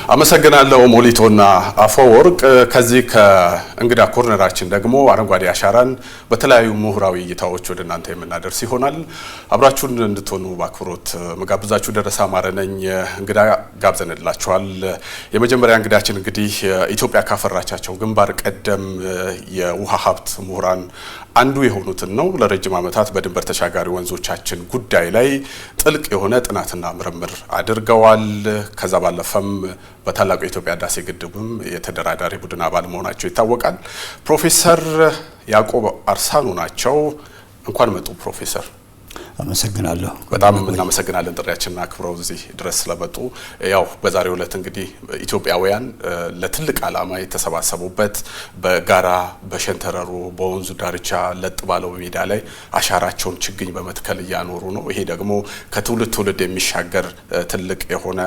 አመሰግናለሁ ሞሊቶና አፈወርቅ። ከዚህ ከእንግዳ ኮርነራችን ደግሞ አረንጓዴ አሻራን በተለያዩ ምሁራዊ እይታዎች ወደ እናንተ የምናደርስ ይሆናል። አብራችሁን እንድትሆኑ በአክብሮት መጋብዛችሁ ደረሰ አማረ ነኝ። እንግዳ ጋብዘንላችኋል። የመጀመሪያ እንግዳችን እንግዲህ ኢትዮጵያ ካፈራቻቸው ግንባር ቀደም የውሃ ሀብት ምሁራን አንዱ የሆኑትን ነው። ለረጅም ዓመታት በድንበር ተሻጋሪ ወንዞቻችን ጉዳይ ላይ ጥልቅ የሆነ ጥናትና ምርምር አድርገዋል። ከዛ ባለፈም በታላቁ የኢትዮጵያ ህዳሴ ግድብም የተደራዳሪ ቡድን አባል መሆናቸው ይታወቃል። ፕሮፌሰር ያዕቆብ አርሳኖ ናቸው። እንኳን መጡ ፕሮፌሰር። አመሰግናለሁ። በጣም እናመሰግናለን ጥሪያችንን አክብረው እዚህ ድረስ ስለመጡ። ያው በዛሬው ዕለት እንግዲህ ኢትዮጵያውያን ለትልቅ ዓላማ የተሰባሰቡበት በጋራ በሸንተረሩ በወንዙ ዳርቻ ለጥ ባለው ሜዳ ላይ አሻራቸውን ችግኝ በመትከል እያኖሩ ነው። ይሄ ደግሞ ከትውልድ ትውልድ የሚሻገር ትልቅ የሆነ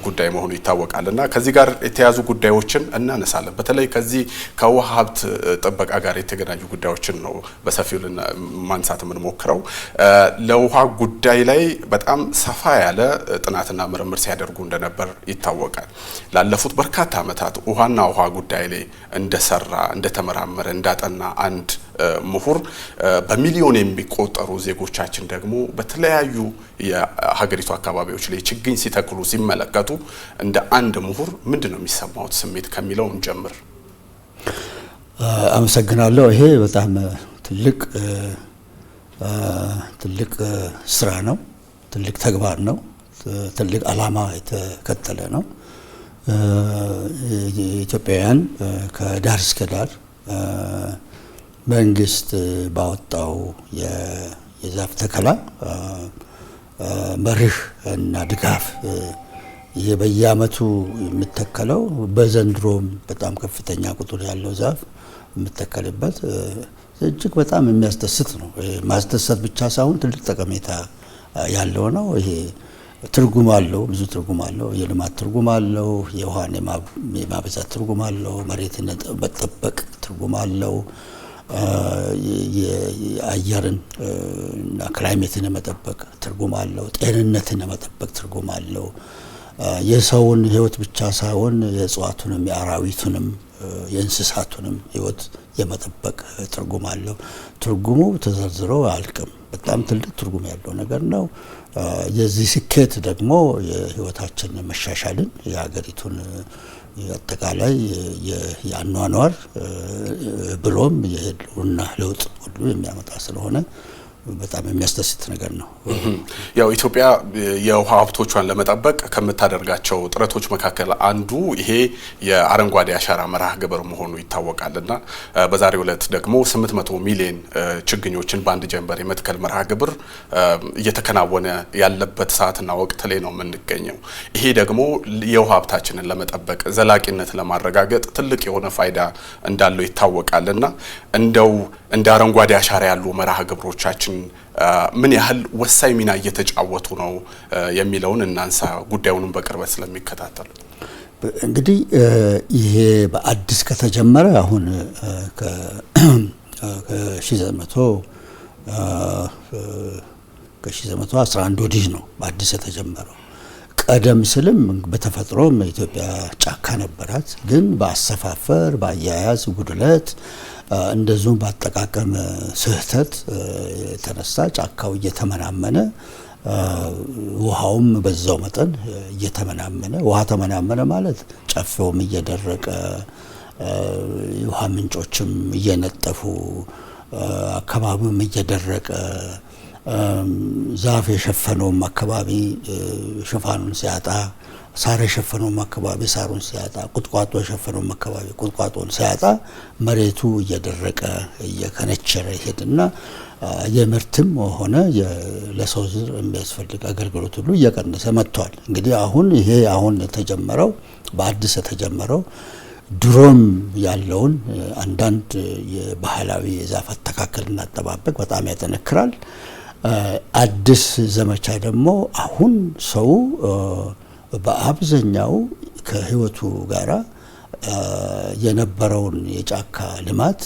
ጉዳይ መሆኑ ይታወቃልና ከዚህ ጋር የተያዙ ጉዳዮችን እናነሳለን። በተለይ ከዚህ ከውሃ ሀብት ጥበቃ ጋር የተገናኙ ጉዳዮችን ነው በሰፊው ማንሳት የምንሞክረው። ለውሃ ጉዳይ ላይ በጣም ሰፋ ያለ ጥናትና ምርምር ሲያደርጉ እንደነበር ይታወቃል። ላለፉት በርካታ ዓመታት ውሃና ውሃ ጉዳይ ላይ እንደሰራ እንደተመራመረ እንዳጠና አንድ ምሁር በሚሊዮን የሚቆጠሩ ዜጎቻችን ደግሞ በተለያዩ የሀገሪቱ አካባቢዎች ላይ ችግኝ ሲተክሉ ሲመለከቱ እንደ አንድ ምሁር ምንድነው የሚሰማው ስሜት ከሚለው እንጀምር። አመሰግናለሁ። ይሄ በጣም ትልቅ ስራ ነው። ትልቅ ተግባር ነው። ትልቅ ዓላማ የተከተለ ነው። ኢትዮጵያውያን ከዳር እስከ ዳር መንግስት ባወጣው የዛፍ ተከላ መርህ እና ድጋፍ በየዓመቱ የሚተከለው በዘንድሮም በጣም ከፍተኛ ቁጥር ያለው ዛፍ የሚተከልበት እጅግ በጣም የሚያስደስት ነው። ማስደሰት ብቻ ሳይሆን ትልቅ ጠቀሜታ ያለው ነው። ይሄ ትርጉም አለው፣ ብዙ ትርጉም አለው። የልማት ትርጉም አለው፣ የውሃን የማበዛት ትርጉም አለው፣ መሬትን መጠበቅ ትርጉም አለው፣ የአየርን እና ክላይሜትን የመጠበቅ ትርጉም አለው፣ ጤንነትን የመጠበቅ ትርጉም አለው። የሰውን ህይወት ብቻ ሳይሆን የእጽዋቱንም የአራዊቱንም የእንስሳቱንም ህይወት የመጠበቅ ትርጉም አለው። ትርጉሙ ተዘርዝሮ አልቅም። በጣም ትልቅ ትርጉም ያለው ነገር ነው። የዚህ ስኬት ደግሞ የህይወታችን መሻሻልን የሀገሪቱን አጠቃላይ የአኗኗር ብሎም የህልውና ለውጥ ሁሉ የሚያመጣ ስለሆነ በጣም የሚያስደስት ነገር ነው። ያው ኢትዮጵያ የውሃ ሀብቶቿን ለመጠበቅ ከምታደርጋቸው ጥረቶች መካከል አንዱ ይሄ የአረንጓዴ አሻራ መርሃ ግብር መሆኑ ይታወቃልና በዛሬው ዕለት ደግሞ 800 ሚሊዮን ችግኞችን በአንድ ጀንበር የመትከል መርሃ ግብር እየተከናወነ ያለበት ሰዓትና ወቅት ላይ ነው የምንገኘው። ይሄ ደግሞ የውሃ ሀብታችንን ለመጠበቅ ዘላቂነት ለማረጋገጥ ትልቅ የሆነ ፋይዳ እንዳለው ይታወቃልና እንደው እንደ አረንጓዴ አሻራ ያሉ መርሃ ግብሮቻችን ምን ያህል ወሳኝ ሚና እየተጫወቱ ነው የሚለውን እናንሳ፣ ጉዳዩንም በቅርበት ስለሚከታተሉ። እንግዲህ ይሄ በአዲስ ከተጀመረ አሁን ከ1911 ወዲህ ነው በአዲስ የተጀመረው። ቀደም ስልም በተፈጥሮም ኢትዮጵያ ጫካ ነበራት፣ ግን በአሰፋፈር በአያያዝ ጉድለት እንደዚሁም በአጠቃቀም ስህተት የተነሳ ጫካው እየተመናመነ ውሃውም በዛው መጠን እየተመናመነ፣ ውሃ ተመናመነ ማለት ጨፌውም እየደረቀ የውሃ ምንጮችም እየነጠፉ አካባቢውም እየደረቀ ዛፍ የሸፈነውም አካባቢ ሽፋኑን ሲያጣ፣ ሳር የሸፈነውም አካባቢ ሳሩን ሲያጣ፣ ቁጥቋጦ የሸፈነውም አካባቢ ቁጥቋጦን ሲያጣ መሬቱ እየደረቀ እየከነቸረ ይሄድና የምርትም ሆነ ለሰው ዘር የሚያስፈልግ አገልግሎት ሁሉ እየቀነሰ መጥቷል። እንግዲህ አሁን የተጀመረው በአዲስ የተጀመረው ድሮም ያለውን አንዳንድ የባህላዊ የዛፍ አተካከልና አጠባበቅ በጣም ያጠነክራል። አዲስ ዘመቻ ደግሞ አሁን ሰው በአብዛኛው ከህይወቱ ጋራ የነበረውን የጫካ ልማት፣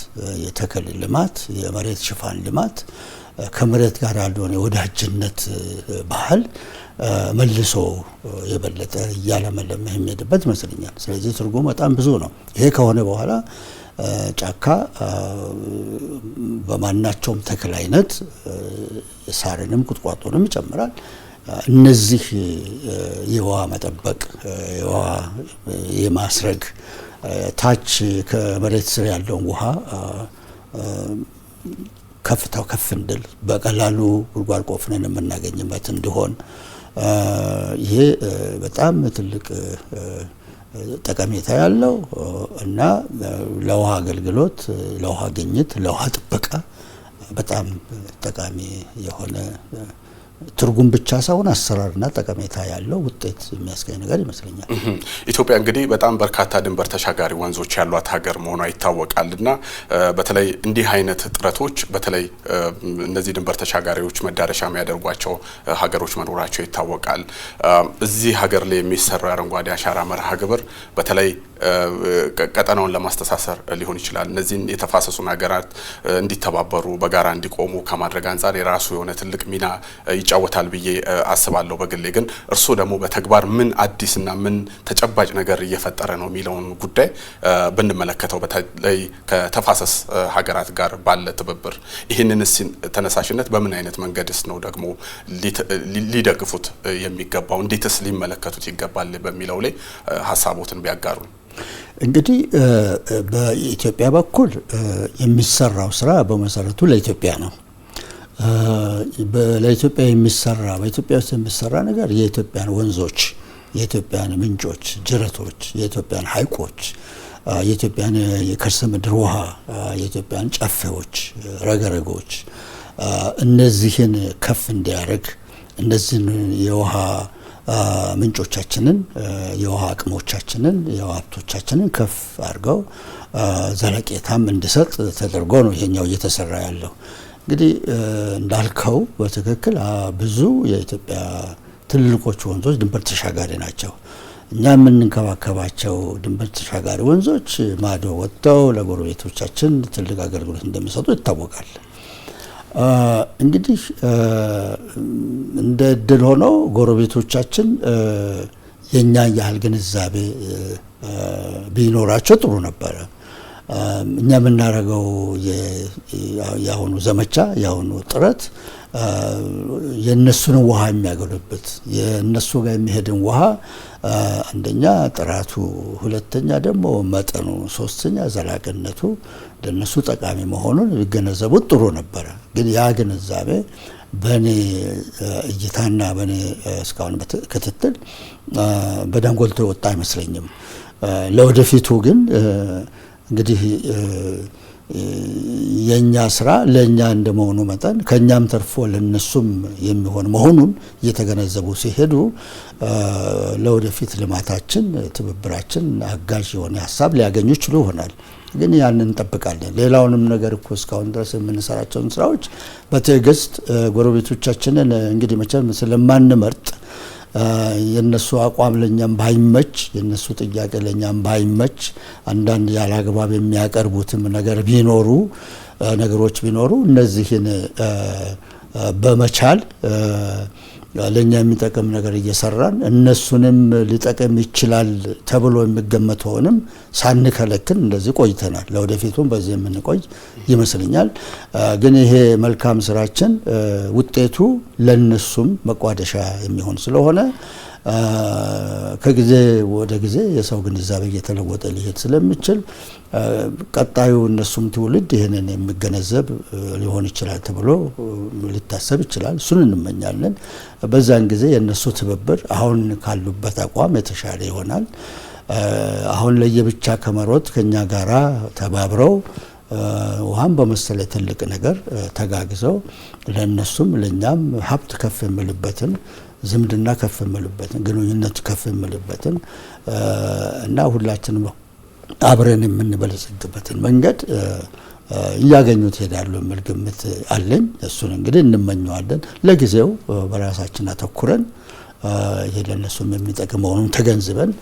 የተክል ልማት፣ የመሬት ሽፋን ልማት ከመሬት ጋር ያለውን የወዳጅነት ባህል መልሶ የበለጠ እያለመለመ የሚሄድበት ይመስለኛል። ስለዚህ ትርጉሙ በጣም ብዙ ነው። ይሄ ከሆነ በኋላ ጫካ በማናቸውም ተክል አይነት ሳርንም ቁጥቋጦንም ይጨምራል። እነዚህ የውሃ መጠበቅ የውሃ የማስረግ ታች ከመሬት ስር ያለውን ውሃ ከፍታው ከፍ እንድል በቀላሉ ጉድጓድ ቆፍነን የምናገኝበት እንዲሆን ይሄ በጣም ትልቅ ጠቀሜታ ያለው እና ለውሃ አገልግሎት፣ ለውሃ ግኝት፣ ለውሃ ጥበቃ በጣም ጠቃሚ የሆነ ትርጉም ብቻ ሳይሆን አሰራርና ጠቀሜታ ያለው ውጤት የሚያስገኝ ነገር ይመስለኛል። ኢትዮጵያ እንግዲህ በጣም በርካታ ድንበር ተሻጋሪ ወንዞች ያሏት ሀገር መሆኗ ይታወቃልና በተለይ እንዲህ አይነት ጥረቶች በተለይ እነዚህ ድንበር ተሻጋሪዎች መዳረሻ የሚያደርጓቸው ሀገሮች መኖራቸው ይታወቃል። እዚህ ሀገር ላይ የሚሰራው የአረንጓዴ አሻራ መርሃ ግብር በተለይ ቀጠናውን ለማስተሳሰር ሊሆን ይችላል። እነዚህን የተፋሰሱን ሀገራት እንዲተባበሩ በጋራ እንዲቆሙ ከማድረግ አንጻር የራሱ የሆነ ትልቅ ሚና ይጫወታል ብዬ አስባለሁ። በግሌ ግን እርስዎ ደግሞ በተግባር ምን አዲስና ምን ተጨባጭ ነገር እየፈጠረ ነው የሚለውን ጉዳይ ብንመለከተው በተለይ ከተፋሰስ ሀገራት ጋር ባለ ትብብር ይህንንስ ተነሳሽነት በምን አይነት መንገድስ ነው ደግሞ ሊደግፉት የሚገባው እንዴትስ ሊመለከቱት ይገባል በሚለው ላይ ሀሳቦትን ቢያጋሩ። እንግዲህ በኢትዮጵያ በኩል የሚሰራው ስራ በመሰረቱ ለኢትዮጵያ ነው። ለኢትዮጵያ የሚሰራ በኢትዮጵያ ውስጥ የሚሰራ ነገር የኢትዮጵያን ወንዞች፣ የኢትዮጵያን ምንጮች፣ ጅረቶች፣ የኢትዮጵያን ሐይቆች፣ የኢትዮጵያን የከርሰ ምድር ውሃ፣ የኢትዮጵያን ጨፌዎች፣ ረገረጎች እነዚህን ከፍ እንዲያደርግ እነዚህን የውሃ ምንጮቻችንን የውሃ አቅሞቻችንን የውሃ ሀብቶቻችንን ከፍ አድርገው ዘለቄታም እንዲሰጥ ተደርጎ ነው ይሄኛው እየተሰራ ያለው። እንግዲህ እንዳልከው በትክክል ብዙ የኢትዮጵያ ትልልቆቹ ወንዞች ድንበር ተሻጋሪ ናቸው። እኛ የምንንከባከባቸው ድንበር ተሻጋሪ ወንዞች ማዶ ወጥተው ለጎረቤቶቻችን ትልቅ አገልግሎት እንደሚሰጡ ይታወቃል። እንግዲህ እንደ እድል ሆኖ ጎረቤቶቻችን የኛ ያህል ግንዛቤ ቢኖራቸው ጥሩ ነበረ። እኛ የምናደርገው የአሁኑ ዘመቻ የአሁኑ ጥረት የነሱን ውሃ የሚያገሉበት የነሱ ጋር የሚሄድን ውሃ አንደኛ ጥራቱ፣ ሁለተኛ ደግሞ መጠኑ፣ ሶስተኛ ዘላቂነቱ ለነሱ ጠቃሚ መሆኑን ቢገነዘቡት ጥሩ ነበረ። ግን ያ ግንዛቤ በእኔ እይታና በእኔ እስካሁን ክትትል በደንብ ጎልቶ የወጣ አይመስለኝም። ለወደፊቱ ግን እንግዲህ የኛ ስራ ለኛ እንደመሆኑ መጠን ከኛም ተርፎ ለነሱም የሚሆን መሆኑን እየተገነዘቡ ሲሄዱ ለወደፊት ልማታችን፣ ትብብራችን አጋዥ የሆነ ሀሳብ ሊያገኙ ይችሉ ይሆናል። ግን ያንን እንጠብቃለን። ሌላውንም ነገር እኮ እስካሁን ድረስ የምንሰራቸውን ስራዎች በትዕግስት ጎረቤቶቻችንን እንግዲህ መቼም ስለማንመርጥ የነሱ አቋም ለኛም ባይመች የነሱ ጥያቄ ለኛም ባይመች አንዳንድ ያላግባብ የሚያቀርቡትም ነገሮች ቢኖሩ እነዚህን በመቻል ለኛ የሚጠቅም ነገር እየሰራን እነሱንም ሊጠቅም ይችላል ተብሎ የሚገመተውንም ሳንከለክል እንደዚህ ቆይተናል። ለወደፊቱም በዚህ የምንቆይ ይመስለኛል። ግን ይሄ መልካም ስራችን ውጤቱ ለነሱም መቋደሻ የሚሆን ስለሆነ ከጊዜ ወደ ጊዜ የሰው ግንዛቤ እየተለወጠ ሊሄድ ስለሚችል ቀጣዩ እነሱም ትውልድ ይሄንን የሚገነዘብ ሊሆን ይችላል ተብሎ ሊታሰብ ይችላል። እሱን እንመኛለን። በዛን ጊዜ የነሱ ትብብር አሁን ካሉበት አቋም የተሻለ ይሆናል። አሁን ለየብቻ ከመሮጥ ከኛ ጋራ ተባብረው ውሃን በመሰለ ትልቅ ነገር ተጋግዘው ለነሱም ለኛም ሀብት ከፍ የሚልበትን ዝምድና ከፍ የሚልበትን ግንኙነት ከፍ የሚልበትን እና ሁላችንም አብረን የምንበለጽግበትን መንገድ እያገኙት ይሄዳሉ የሚል ግምት አለኝ። እሱን እንግዲህ እንመኘዋለን። ለጊዜው በራሳችን አተኩረን ይሄ ለነሱም የሚጠቅም መሆኑን ተገንዝበን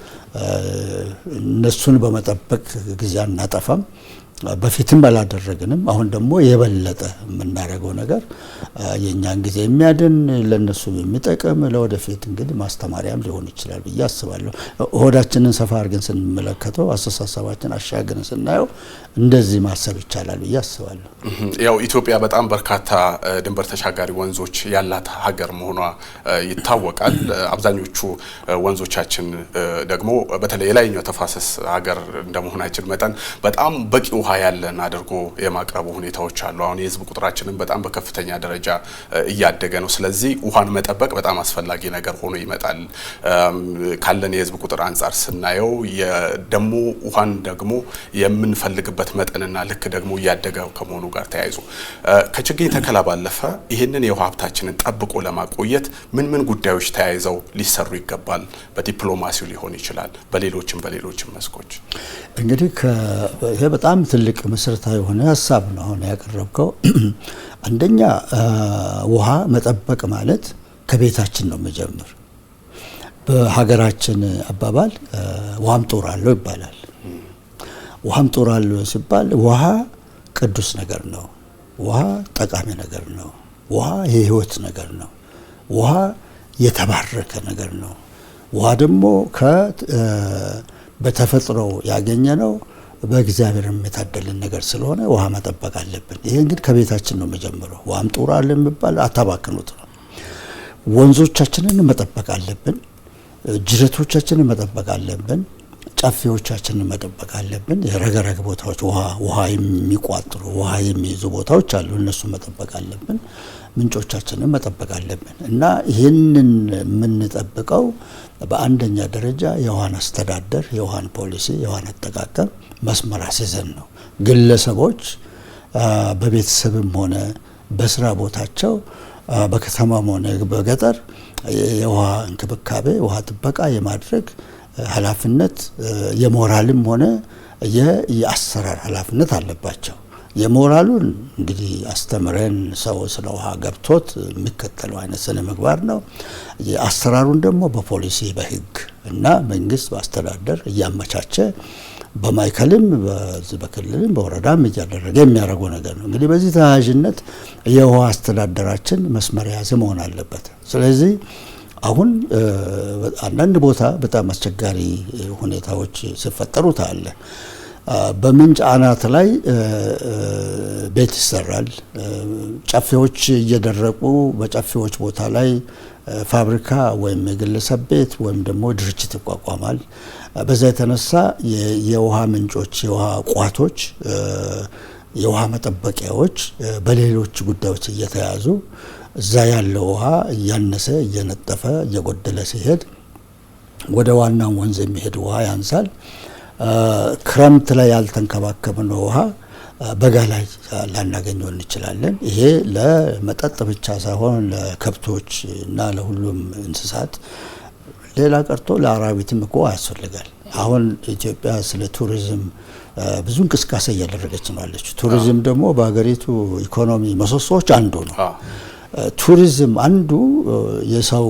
እነሱን በመጠበቅ ጊዜ አናጠፋም። በፊትም አላደረግንም። አሁን ደግሞ የበለጠ የምናደርገው ነገር የኛን ጊዜ የሚያድን ለነሱ የሚጠቅም ለወደፊት እንግዲህ ማስተማሪያም ሊሆን ይችላል ብዬ አስባለሁ። ሆዳችንን ሰፋ አድርገን ስንመለከተው አስተሳሰባችን አሻግረን ስናየው እንደዚህ ማሰብ ይቻላል ብዬ አስባለሁ። ያው ኢትዮጵያ በጣም በርካታ ድንበር ተሻጋሪ ወንዞች ያላት ሀገር መሆኗ ይታወቃል። አብዛኞቹ ወንዞቻችን ደግሞ በተለይ የላይኛው ተፋሰስ ሀገር እንደመሆናችን መጠን በጣም በቂ ውሃ ያለን አድርጎ የማቅረቡ ሁኔታዎች አሉ። አሁን የህዝብ ቁጥራችንን በጣም በከፍተኛ ደረጃ እያደገ ነው። ስለዚህ ውሃን መጠበቅ በጣም አስፈላጊ ነገር ሆኖ ይመጣል። ካለን የህዝብ ቁጥር አንጻር ስናየው ደግሞ ውሃን ደግሞ የምንፈልግበት መጠንና ልክ ደግሞ እያደገ ከመሆኑ ጋር ተያይዞ ከችግኝ ተከላ ባለፈ ይህንን የውሃ ሀብታችንን ጠብቆ ለማቆየት ምን ጉዳዮች ተያይዘው ሊሰሩ ይገባል? በዲፕሎማሲው ሊሆን ይችላል፣ በሌሎችም መስኮች። እንግዲህ ይሄ በጣም ትልቅ መሰረታዊ የሆነ ሀሳብ ነው አሁን ያቀረብከው። አንደኛ ውሃ መጠበቅ ማለት ከቤታችን ነው መጀመር። በሀገራችን አባባል ውሃም ጦር አለው ይባላል። ውሃም ጦር አለው ሲባል ውሃ ቅዱስ ነገር ነው። ውሃ ጠቃሚ ነገር ነው። ውሃ የህይወት ነገር ነው። ውሃ የተባረከ ነገር ነው። ውሃ ደግሞ በተፈጥሮ ያገኘ ነው። በእግዚአብሔርም የታደለን ነገር ስለሆነ ውሃ መጠበቅ አለብን። ይሄ እንግዲህ ከቤታችን ነው መጀመሪያው። ውሃም ጦር አለ የሚባል አታባክኑት ነው። ወንዞቻችንን መጠበቅ አለብን። ጅረቶቻችንን መጠበቅ አለብን። ጨፌዎቻችንን መጠበቅ አለብን። የረገረግ ቦታዎች ውሃ የሚቋጥሩ ውሃ የሚይዙ ቦታዎች አሉ። እነሱ መጠበቅ አለብን። ምንጮቻችንን መጠበቅ አለብን እና ይህንን የምንጠብቀው በአንደኛ ደረጃ የውሃን አስተዳደር፣ የውሃን ፖሊሲ፣ የውሃን አጠቃቀም መስመር አስይዘን ነው። ግለሰቦች በቤተሰብም ሆነ በስራ ቦታቸው በከተማም ሆነ በገጠር የውሃ እንክብካቤ፣ ውሃ ጥበቃ የማድረግ ኃላፊነት የሞራልም ሆነ የአሰራር ኃላፊነት አለባቸው። የሞራሉን እንግዲህ አስተምረን ሰው ስለ ውሃ ገብቶት የሚከተለው አይነት ስነ ምግባር ነው። የአሰራሩን ደግሞ በፖሊሲ በህግ እና መንግስት በአስተዳደር እያመቻቸ በማይከልም በክልልም በወረዳም እያደረገ የሚያደርገው ነገር ነው። እንግዲህ በዚህ ተያያዥነት የውሃ አስተዳደራችን መስመር የያዘ መሆን አለበት። ስለዚህ አሁን አንዳንድ ቦታ በጣም አስቸጋሪ ሁኔታዎች ሲፈጠሩ ታያለ። በምንጭ አናት ላይ ቤት ይሰራል። ጨፌዎች እየደረቁ በጨፌዎች ቦታ ላይ ፋብሪካ ወይም የግለሰብ ቤት ወይም ደግሞ ድርጅት ይቋቋማል። በዛ የተነሳ የውሃ ምንጮች፣ የውሃ ቋቶች፣ የውሃ መጠበቂያዎች በሌሎች ጉዳዮች እየተያዙ እዛ ያለው ውሃ እያነሰ እየነጠፈ እየጎደለ ሲሄድ ወደ ዋናው ወንዝ የሚሄድ ውሃ ያንሳል። ክረምት ላይ ያልተንከባከብነው ውሃ በጋ ላይ ላናገኘው እንችላለን። ይሄ ለመጠጥ ብቻ ሳይሆን ለከብቶች እና ለሁሉም እንስሳት፣ ሌላ ቀርቶ ለአራዊትም እኮ ያስፈልጋል። አሁን ኢትዮጵያ ስለ ቱሪዝም ብዙ እንቅስቃሴ እያደረገች ነው አለች። ቱሪዝም ደግሞ በሀገሪቱ ኢኮኖሚ ምሰሶዎች አንዱ ነው። ቱሪዝም አንዱ የሰው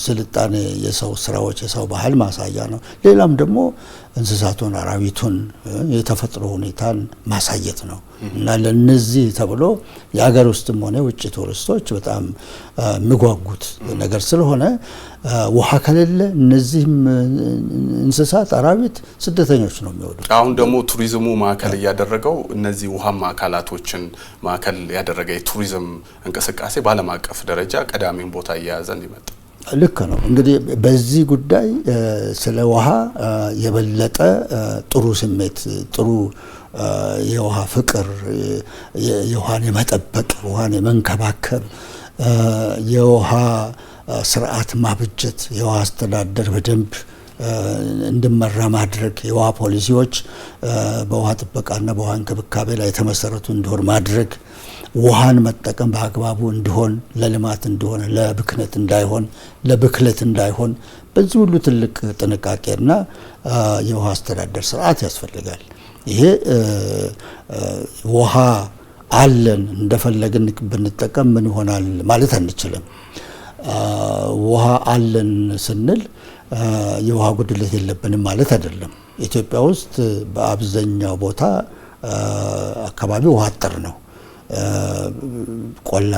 ስልጣኔ፣ የሰው ስራዎች፣ የሰው ባህል ማሳያ ነው። ሌላም ደግሞ እንስሳቱን፣ አራዊቱን፣ የተፈጥሮ ሁኔታን ማሳየት ነው እና ለነዚህ ተብሎ የሀገር ውስጥም ሆነ ውጭ ቱሪስቶች በጣም የሚጓጉት ነገር ስለሆነ ውሃ ከሌለ እነዚህም እንስሳት፣ አራዊት ስደተኞች ነው የሚወዱት። አሁን ደግሞ ቱሪዝሙ ማዕከል እያደረገው እነዚህ ውሃማ አካላቶችን ማዕከል ያደረገ የቱሪዝም እንቅስቃሴ በዓለም አቀፍ ደረጃ ቀዳሚውን ቦታ እየያዘን ይመጣ። ልክ ነው። እንግዲህ በዚህ ጉዳይ ስለ ውሃ የበለጠ ጥሩ ስሜት፣ ጥሩ የውሃ ፍቅር፣ የውሃን የመጠበቅ፣ ውሃን የመንከባከብ፣ የውሃ ስርዓት ማብጀት፣ የውሃ አስተዳደር በደንብ እንዲመራ ማድረግ፣ የውሃ ፖሊሲዎች በውሃ ጥበቃና በውሃ እንክብካቤ ላይ የተመሰረቱ እንዲሆን ማድረግ፣ ውሃን መጠቀም በአግባቡ እንዲሆን፣ ለልማት እንዲሆን፣ ለብክነት እንዳይሆን፣ ለብክለት እንዳይሆን፣ በዚህ ሁሉ ትልቅ ጥንቃቄና የውሃ አስተዳደር ስርዓት ያስፈልጋል። ይሄ ውሃ አለን እንደፈለግን ብንጠቀም ምን ይሆናል ማለት አንችልም። ውሃ አለን ስንል የውሃ ጉድለት የለብንም ማለት አይደለም። ኢትዮጵያ ውስጥ በአብዛኛው ቦታ አካባቢ ውሃ አጠር ነው። ቆላ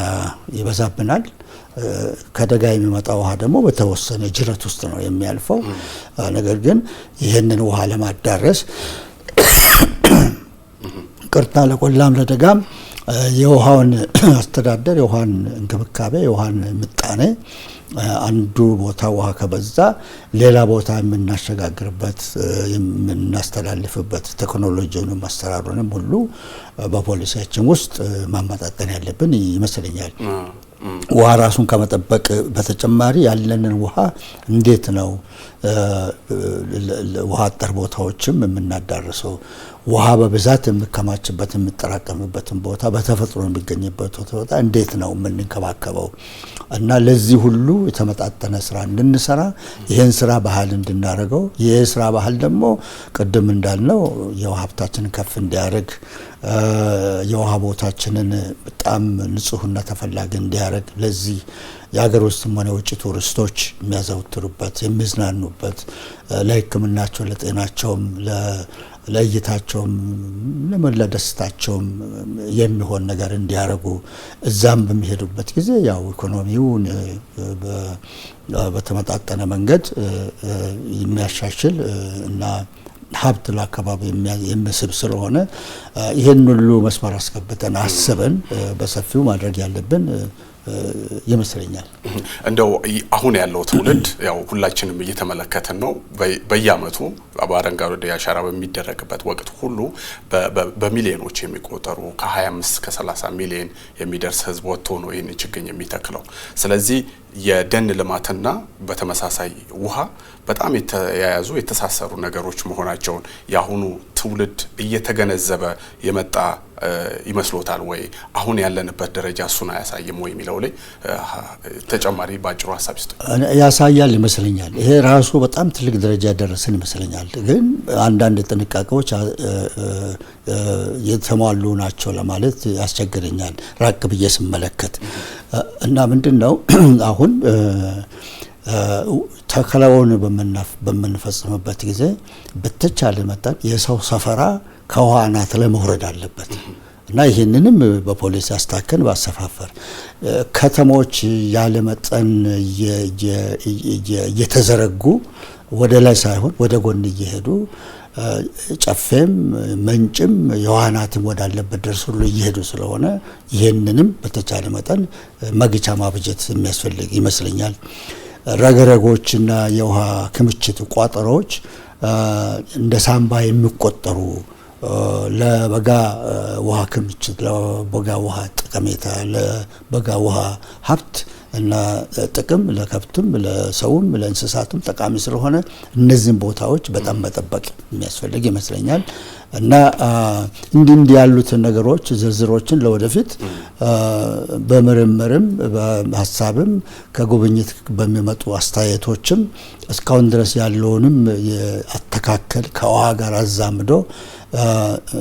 ይበዛብናል። ከደጋ የሚመጣ ውሃ ደግሞ በተወሰነ ጅረት ውስጥ ነው የሚያልፈው። ነገር ግን ይህንን ውሃ ለማዳረስ ቅርታ ለቆላም ለደጋም የውሃውን አስተዳደር፣ የውሃን እንክብካቤ፣ የውሃን ምጣኔ አንዱ ቦታ ውሃ ከበዛ ሌላ ቦታ የምናሸጋግርበት የምናስተላልፍበት ቴክኖሎጂውንም አሰራሩንም ሁሉ በፖሊሲያችን ውስጥ ማመጣጠን ያለብን ይመስለኛል። ውሃ ራሱን ከመጠበቅ በተጨማሪ ያለንን ውሃ እንዴት ነው ውሃ አጠር ቦታዎችም የምናዳርሰው? ውሃ በብዛት የሚከማችበት የሚጠራቀምበትን ቦታ በተፈጥሮ የሚገኝበት ቦታ እንዴት ነው የምንከባከበው? እና ለዚህ ሁሉ የተመጣጠነ ስራ እንድንሰራ ይሄን ስራ ባህል እንድናደርገው፣ ይሄ ስራ ባህል ደግሞ ቅድም እንዳልነው የውሃ ሀብታችንን ከፍ እንዲያደርግ፣ የውሃ ቦታችንን በጣም ንጹህና ተፈላጊ እንዲያደርግ፣ ለዚህ የሀገር ውስጥም ሆነ የውጭ ቱሪስቶች የሚያዘወትሩበት የሚዝናኑበት፣ ለሕክምናቸው ለጤናቸውም ለእይታቸውም ለደስታቸውም የሚሆን ነገር እንዲያደርጉ እዛም በሚሄዱበት ጊዜ ያው ኢኮኖሚውን በተመጣጠነ መንገድ የሚያሻሽል እና ሀብት ለአካባቢ የሚስብ ስለሆነ ይሄን ሁሉ መስመር አስገብተን አስበን በሰፊው ማድረግ ያለብን ይመስለኛል። እንደው አሁን ያለው ትውልድ ያው ሁላችንም እየተመለከተን ነው። በየአመቱ በአረንጓዴ አሻራ በሚደረግበት ወቅት ሁሉ በሚሊዮኖች የሚቆጠሩ ከ25 እስከ 30 ሚሊዮን የሚደርስ ህዝብ ወጥቶ ነው ይህን ችግኝ የሚተክለው። ስለዚህ የደን ልማትና በተመሳሳይ ውሃ በጣም የተያያዙ የተሳሰሩ ነገሮች መሆናቸውን የአሁኑ ትውልድ እየተገነዘበ የመጣ ይመስሎታል ወይ? አሁን ያለንበት ደረጃ እሱን አያሳይም ወይ የሚለው ላይ ተጨማሪ ባጭሩ ሀሳብ ይስጡ። ያሳያል ይመስለኛል። ይሄ ራሱ በጣም ትልቅ ደረጃ ያደረሰን ይመስለኛል። ግን አንዳንድ ጥንቃቄዎች የተሟሉ ናቸው ለማለት ያስቸግረኛል ራቅ ብዬ ስመለከት እና ምንድነው አሁን ተከላውን በምንፈጽምበት ጊዜ በተቻለ መጠን የሰው ሰፈራ ከውሃ አናት ላይ መውረድ አለበት እና ይህንንም በፖሊስ ያስታከን ባሰፋፈር ከተሞች ያለ መጠን እየተዘረጉ ወደ ላይ ሳይሆን ወደ ጎን እየሄዱ ጨፌም መንጭም የዋናትም ወዳለበት ድረስ ሁሉ እየሄዱ ስለሆነ ይህንንም በተቻለ መጠን መግቻ ማብጀት የሚያስፈልግ ይመስለኛል። ረግረጎችና የውሃ ክምችት ቋጠሮች እንደ ሳምባ የሚቆጠሩ ለበጋ ውሃ ክምችት፣ ለበጋ ውሃ ጠቀሜታ፣ ለበጋ ውሃ ሀብት እና ጥቅም ለከብትም ለሰውም ለእንስሳትም ጠቃሚ ስለሆነ እነዚህን ቦታዎች በጣም መጠበቅ የሚያስፈልግ ይመስለኛል እና እንዲህ ያሉትን ነገሮች ዝርዝሮችን ለወደፊት በምርምርም በሀሳብም ከጉብኝት በሚመጡ አስተያየቶችም እስካሁን ድረስ ያለውንም የአተካከል ከውሃ ጋር አዛምዶ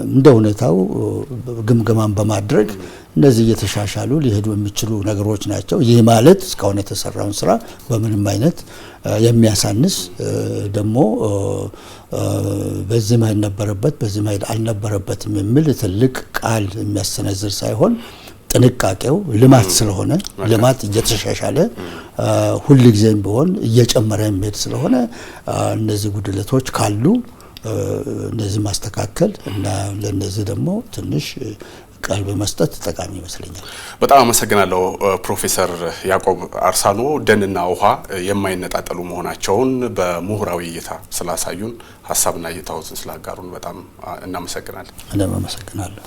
እንደ ሁኔታው ግምገማን በማድረግ እነዚህ እየተሻሻሉ ሊሄዱ የሚችሉ ነገሮች ናቸው። ይህ ማለት እስካሁን የተሰራውን ስራ በምንም አይነት የሚያሳንስ ደግሞ በዚህ ማይል ነበረበት በዚህ ማይል አልነበረበትም የሚል ትልቅ ቃል የሚያሰነዝር ሳይሆን ጥንቃቄው ልማት ስለሆነ ልማት እየተሻሻለ ሁሉ ጊዜም ቢሆን እየጨመረ የሚሄድ ስለሆነ እነዚህ ጉድለቶች ካሉ እነዚህ ማስተካከል እና ለነዚህ ደግሞ ትንሽ ቀልብ መስጠት ጠቃሚ ይመስለኛል። በጣም አመሰግናለሁ ፕሮፌሰር ያዕቆብ አርሳኖ ደንና ውሃ የማይነጣጠሉ መሆናቸውን በምሁራዊ እይታ ስላሳዩን ሀሳብና እይታዎትን ስላጋሩን በጣም እናመሰግናለን። እኔም አመሰግናለሁ።